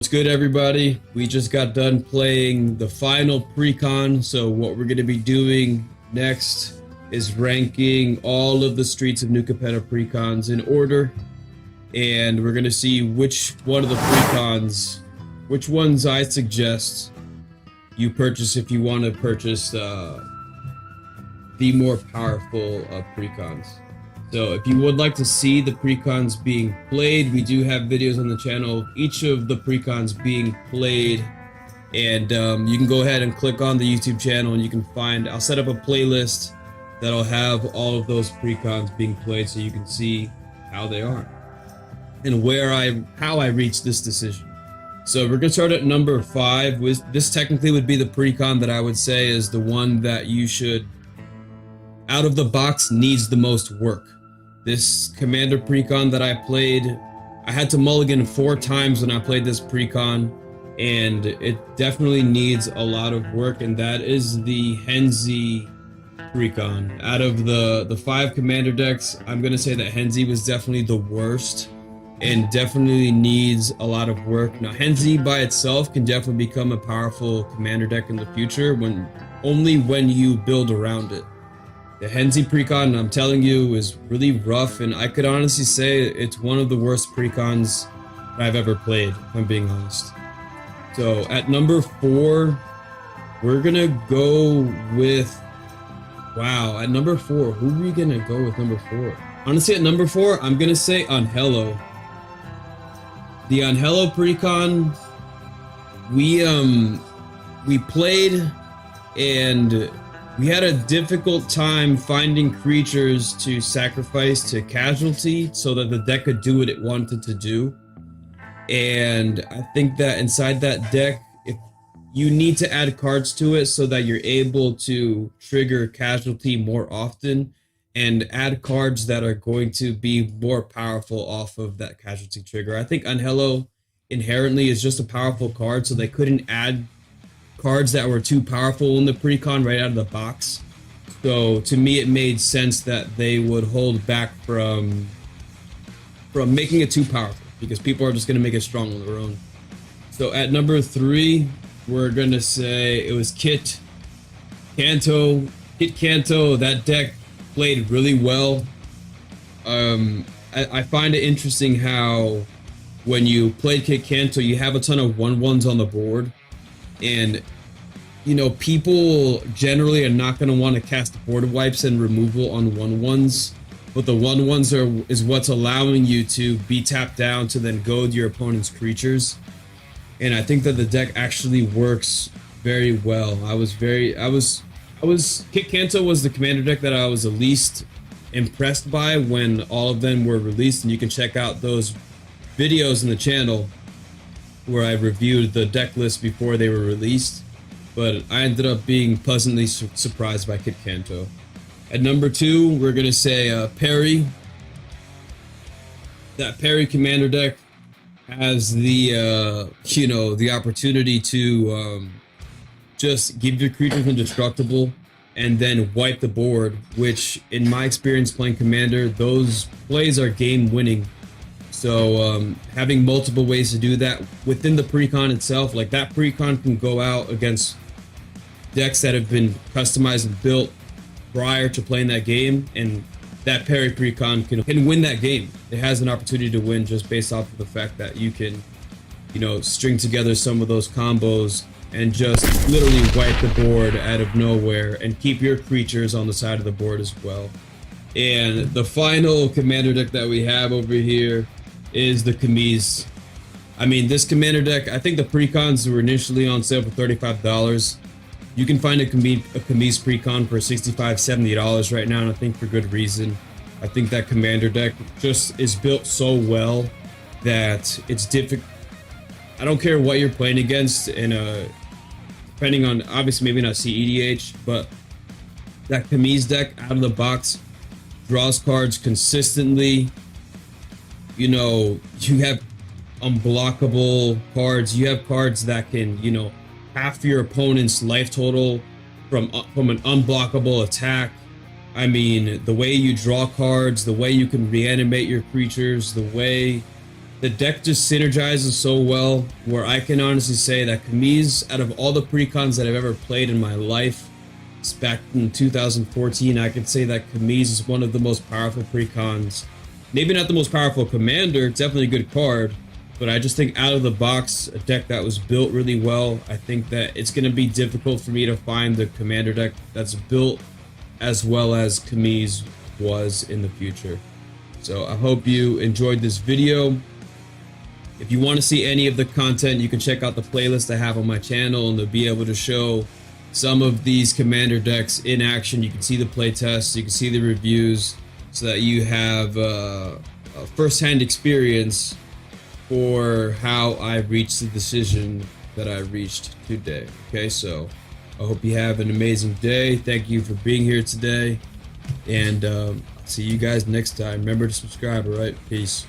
What's good, everybody? We just got done playing the final Precon, so what we're going to be doing next is ranking all of the streets of New Capenna Precons in order, and we're going to see which one of the Precons, which ones I suggest you purchase if you want to purchase the more powerful Precons. So if you would like to see the Precons being played, we do have videos on the channel of each of the Precons being played, and you can go ahead and click on the YouTube channel and you can find, I'll set up a playlist that'll have all of those Precons being played so you can see how they are and how I reached this decision. So we're gonna start at number 5. This technically would be the Precon that I would say is the one that you should, out of the box, needs the most work. This Commander Precon that I played, I had to mulligan 4 times when I played this Precon, and it definitely needs a lot of work, and that is the Henzi Precon. Out of the 5 Commander decks, I'm going to say that Henzi was definitely the worst, and definitely needs a lot of work. Now, Henzi by itself can definitely become a powerful Commander deck in the future, only when you build around it. The Henzi Precon, I'm telling you, is really rough, and I could honestly say it's one of the worst Precons that I've ever played, if I'm being honest. So at number 4, we're gonna go with, wow, at number 4, who are we gonna go with number 4? Honestly, at number 4, I'm gonna say Angelo. The Angelo Precon, we played, and we had a difficult time finding creatures to sacrifice to casualty so that the deck could do what it wanted to do. And I think that inside that deck, if you need to add cards to it so that you're able to trigger casualty more often and add cards that are going to be more powerful off of that casualty trigger. I think Angelo inherently is just a powerful card, so they couldn't add cards that were too powerful in the Precon right out of the box. So to me, it made sense that they would hold back from making it too powerful, because people are just going to make it strong on their own. So at number 3, we're going to say it was Kit Kanto. Kit Kanto, that deck played really well. I find it interesting how when you play Kit Kanto, you have a ton of 1/1s on the board. And, you know, people generally are not going to want to cast board wipes and removal on 1/1s, but the 1/1s is what's allowing you to be tapped down to then goad your opponent's creatures. And I think that the deck actually works very well. Kit Kanto was the commander deck that I was the least impressed by when all of them were released, and you can check out those videos in the channel where I reviewed the deck list before they were released, but I ended up being pleasantly surprised by Kit Kanto. At number 2, we're gonna say Perry. That Perry commander deck has the the opportunity to just give your creatures indestructible and then wipe the board, which in my experience playing commander, those plays are game winning. So having multiple ways to do that within the Precon itself, like that Precon can go out against decks that have been customized and built prior to playing that game, and that Perry Precon can win that game. It has an opportunity to win just based off of the fact that you can, string together some of those combos and just literally wipe the board out of nowhere and keep your creatures on the side of the board as well. And the final commander deck that we have over here is the Camise. I mean, this commander deck, I think the Precons were initially on sale for $35. You can find a Camise Precon for $65, $70 right now, and I think for good reason. I think that commander deck just is built so well that it's difficult. I don't care what you're playing against, and depending on, obviously maybe not CEDH, but that Camise deck out of the box draws cards consistently. You have unblockable cards. You have cards that can, half your opponent's life total from an unblockable attack. I mean, the way you draw cards, the way you can reanimate your creatures, the way the deck just synergizes so well, where I can honestly say that Camise, out of all the precons that I've ever played in my life, back in 2014, I could say that Camise is one of the most powerful precons. Maybe not the most powerful commander, it's definitely a good card, but I just think out of the box, a deck that was built really well. I think that it's going to be difficult for me to find the commander deck that's built as well as Camise was in the future. So I hope you enjoyed this video. If you want to see any of the content, you can check out the playlist I have on my channel, and they'll be able to show some of these commander decks in action. You can see the playtests, you can see the reviews, so that you have a first-hand experience for how I reached the decision that I reached today. Okay, so I hope you have an amazing day. Thank you for being here today, and see you guys next time. Remember to subscribe, all right? Peace.